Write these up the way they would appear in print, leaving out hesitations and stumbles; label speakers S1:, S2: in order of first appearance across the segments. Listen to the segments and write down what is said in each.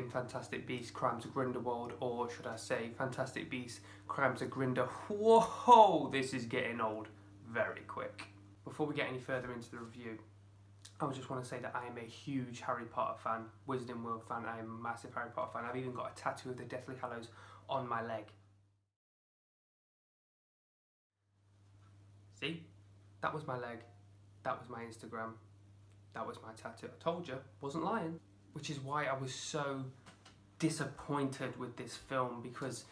S1: in Fantastic Beasts Crimes of Grindelwald, or should I say Fantastic Beasts Crimes of Grindelwald. Whoa, this is getting old very quick. Before we get any further into the review, I just want to say that I am a huge Harry Potter fan, Wizarding World fan. I am a massive Harry Potter fan. I've even got a tattoo of the Deathly Hallows on my leg. See? That was my leg. That was my Instagram. That was my tattoo. I told you, wasn't lying. Which is why I was so disappointed with this film, because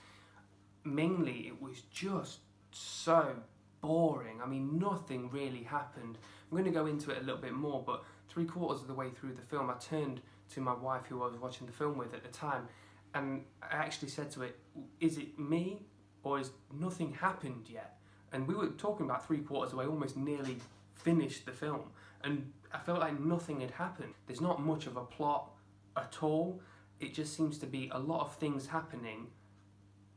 S1: mainly it was just so boring. I mean, nothing really happened. I'm going to go into it a little bit more, but 3/4 of the way through the film, I turned to my wife, who I was watching the film with at the time, and I actually said to it, is it me, or has nothing happened yet? And we were talking about 3/4 of the way, almost nearly finished the film, and I felt like nothing had happened. There's not much of a plot at all. It just seems to be a lot of things happening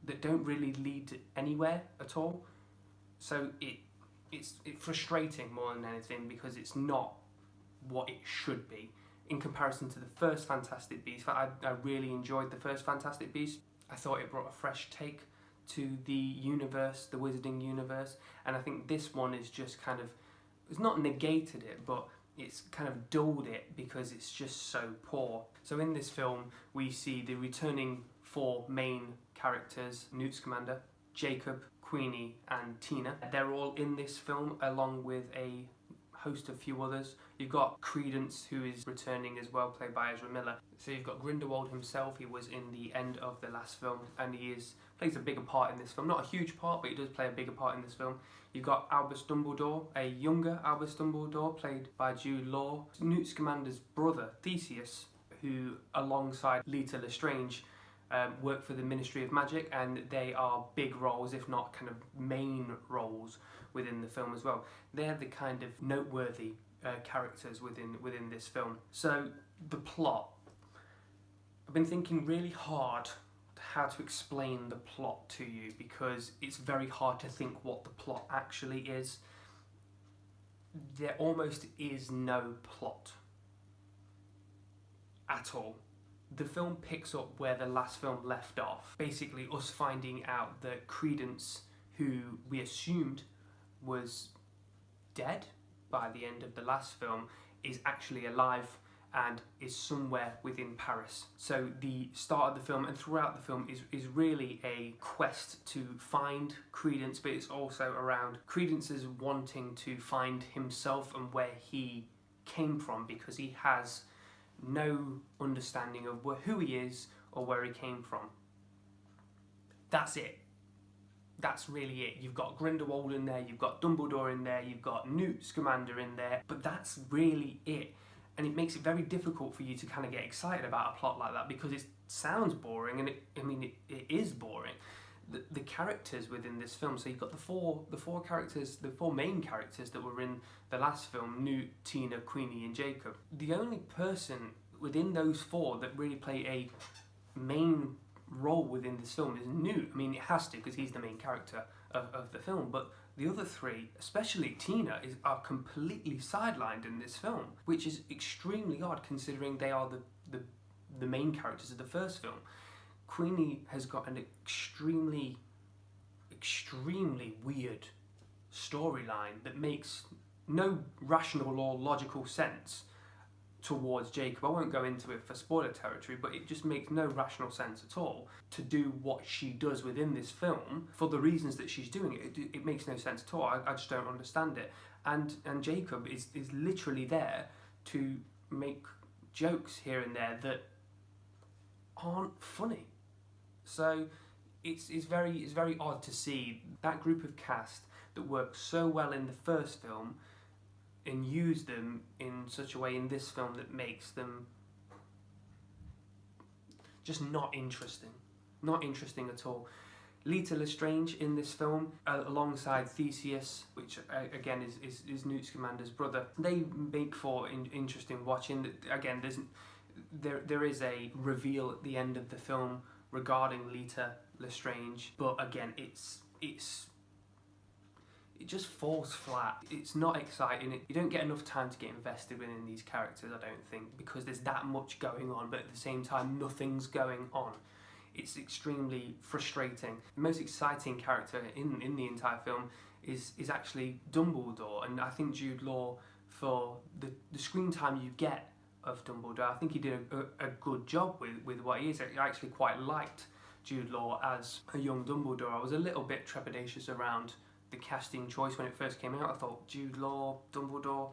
S1: that don't really lead anywhere at all. So it's frustrating more than anything, because it's not what it should be in comparison to the first Fantastic Beasts. I really enjoyed the first Fantastic Beasts. I thought it brought a fresh take to the universe, the Wizarding universe, and I think this one is just kind of, it's not negated it, but it's kind of dulled it because it's just so poor. So in this film, we see the returning 4 main characters: Newt Scamander, Jacob, Queenie and Tina. They're all in this film, along with a host of few others. You've got Credence, who is returning as well, played by Ezra Miller. So you've got Grindelwald himself. He was in the end of the last film, and he plays a bigger part in this film. Not a huge part, but he does play a bigger part in this film. You've got Albus Dumbledore, a younger Albus Dumbledore, played by Jude Law. Newt Scamander's brother, Theseus, who, alongside Leta Lestrange, work for the Ministry of Magic, and they are big roles, if not kind of main roles, within the film as well. They're the kind of noteworthy characters within this film. So the plot, I've been thinking really hard how to explain the plot to you, because it's very hard to think what the plot actually is. There almost is no plot at all. The film picks up where the last film left off. Basically us finding out that Credence, who we assumed was dead by the end of the last film, is actually alive and is somewhere within Paris. So the start of the film and throughout the film is really a quest to find Credence, but it's also around Credence's wanting to find himself and where he came from, because he has no understanding of who he is or where he came from. That's it. That's really it. You've got Grindelwald in there, you've got Dumbledore in there, you've got Newt Scamander in there, but that's really it. And it makes it very difficult for you to kind of get excited about a plot like that, because it sounds boring, and it is boring. The characters within this film, so you've got the four characters, the 4 main characters that were in the last film: Newt, Tina, Queenie and Jacob. The only person within those 4 that really play a main role within this film is Newt. I mean, it has to, because he's the main character of the film, but the other 3, especially Tina, are completely sidelined in this film, which is extremely odd considering they are the main characters of the first film. Queenie has got an extremely weird storyline that makes no rational or logical sense towards Jacob. I won't go into it for spoiler territory, but it just makes no rational sense at all to do what she does within this film for the reasons that she's doing it. It makes no sense at all. I just don't understand it. And Jacob is literally there to make jokes here and there that aren't funny. So it's very odd to see that group of cast that worked so well in the first film and use them in such a way in this film that makes them just not interesting at all. Leta Lestrange in this film, alongside Theseus, which again is Newt Scamander's brother, they make for interesting watching. Again, there is a reveal at the end of the film regarding Leta Lestrange, but again, it's it just falls flat. It's not exciting. You don't get enough time to get invested within these characters, I don't think, because there's that much going on, but at the same time, nothing's going on. It's extremely frustrating. The most exciting character in the entire film is actually Dumbledore, and I think Jude Law, for the screen time you get of Dumbledore, I think he did a good job with what he is. I actually quite liked Jude Law as a young Dumbledore. I was a little bit trepidatious around the casting choice when it first came out. I thought, Jude Law, Dumbledore,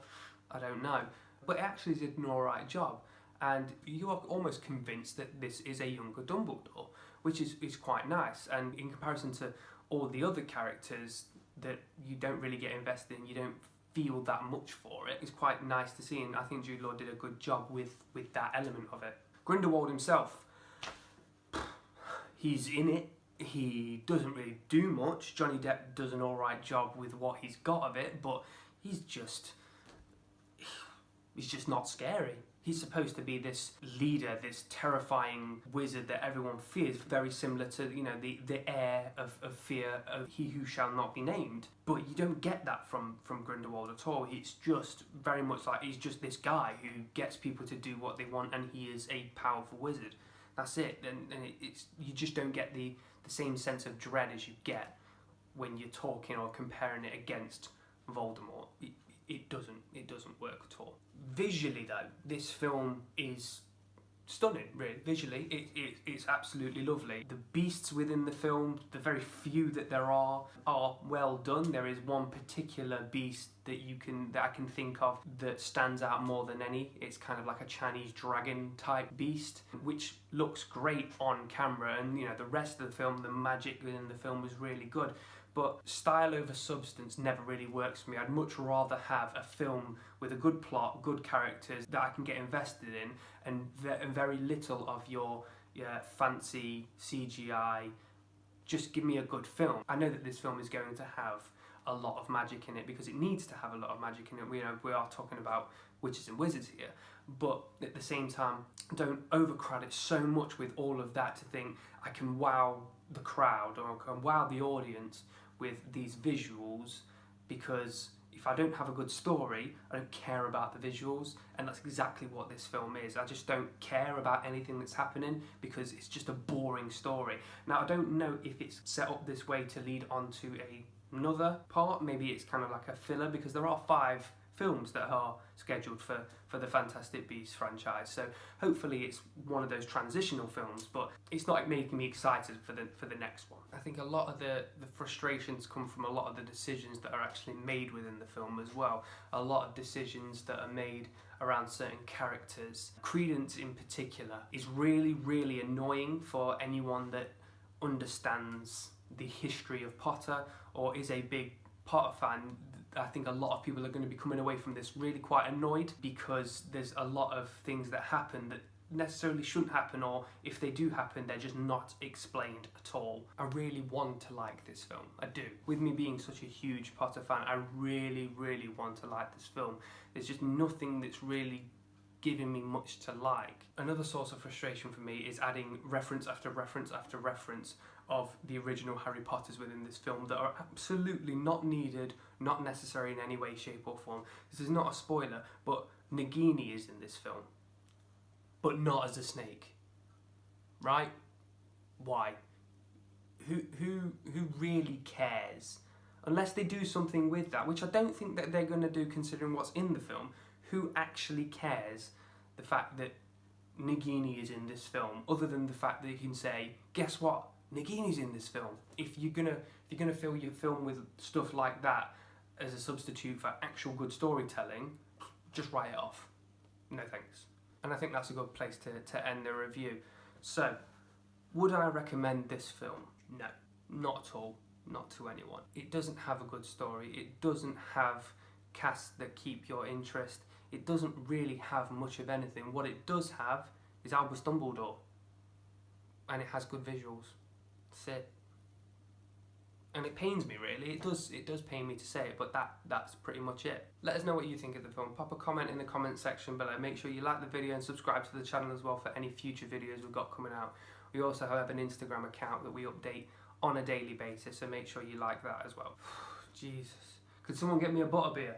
S1: I don't know. But it actually did an alright job. And you are almost convinced that this is a younger Dumbledore, which is quite nice. And in comparison to all the other characters that you don't really get invested in, you don't feel that much for it, it's quite nice to see. And I think Jude Law did a good job with that element of it. Grindelwald himself, he's in it. He doesn't really do much. Johnny Depp does an alright job with what he's got of it, but he's just not scary. He's supposed to be this leader, this terrifying wizard that everyone fears, very similar to, you know, the air of fear of He Who Shall Not Be Named. But you don't get that from Grindelwald at all. He's just very much like, he's just this guy who gets people to do what they want, and he is a powerful wizard. That's it. And it's you just don't get the same sense of dread as you get when you're talking or comparing it against Voldemort. It doesn't work at all. Visually though, this film is stunning, really. Visually, it's absolutely lovely. The beasts within the film, the very few that there are well done. There is one particular beast that I can think of that stands out more than any. It's kind of like a Chinese dragon type beast, which looks great on camera, and you know, the rest of the film, the magic within the film was really good. But style over substance never really works for me. I'd much rather have a film with a good plot, good characters that I can get invested in, and very little of your fancy CGI. Just give me a good film. I know that this film is going to have a lot of magic in it because it needs to have a lot of magic in it. We are talking about witches and wizards here, but at the same time, don't overcrowd it so much with all of that to think I can wow the crowd or I can wow the audience with these visuals, because if I don't have a good story, I don't care about the visuals, and that's exactly what this film is. I just don't care about anything that's happening because it's just a boring story. Now, I don't know if it's set up this way to lead on to another part. Maybe it's kind of like a filler, because there are 5 films that are scheduled for the Fantastic Beasts franchise, so hopefully it's one of those transitional films, but it's not making me excited for the next one. I think a lot of the frustrations come from a lot of the decisions that are actually made within the film as well. A lot of decisions that are made around certain characters. Credence in particular is really, really annoying for anyone that understands the history of Potter or is a big Potter fan. I think a lot of people are going to be coming away from this really quite annoyed, because there's a lot of things that happen that necessarily shouldn't happen, or if they do happen, they're just not explained at all. I really want to like this film. I do. With me being such a huge Potter fan, I really, really want to like this film. There's just nothing that's really giving me much to like. Another source of frustration for me is adding reference after reference after reference of the original Harry Potters within this film that are absolutely not needed, not necessary in any way, shape or form. This is not a spoiler, but Nagini is in this film, but not as a snake, right? Why? Who really cares? Unless they do something with that, which I don't think that they're going to do considering what's in the film. Who actually cares the fact that Nagini is in this film, other than the fact that you can say, guess what? Nagini's in this film. If you're gonna fill your film with stuff like that as a substitute for actual good storytelling, just write it off. No thanks. And I think that's a good place to end the review. So, would I recommend this film? No, not at all. Not to anyone. It doesn't have a good story. It doesn't have casts that keep your interest. It doesn't really have much of anything. What it does have is Albus Dumbledore, and it has good visuals. That's it. And it pains me, really. It does pain me to say it, but that's pretty much it. Let us know what you think of the film. Pop a comment in the comment section below. Make sure you like the video and subscribe to the channel as well for any future videos we've got coming out. We also have an Instagram account that we update on a daily basis, so make sure you like that as well. Jesus. Could someone get me a butterbeer?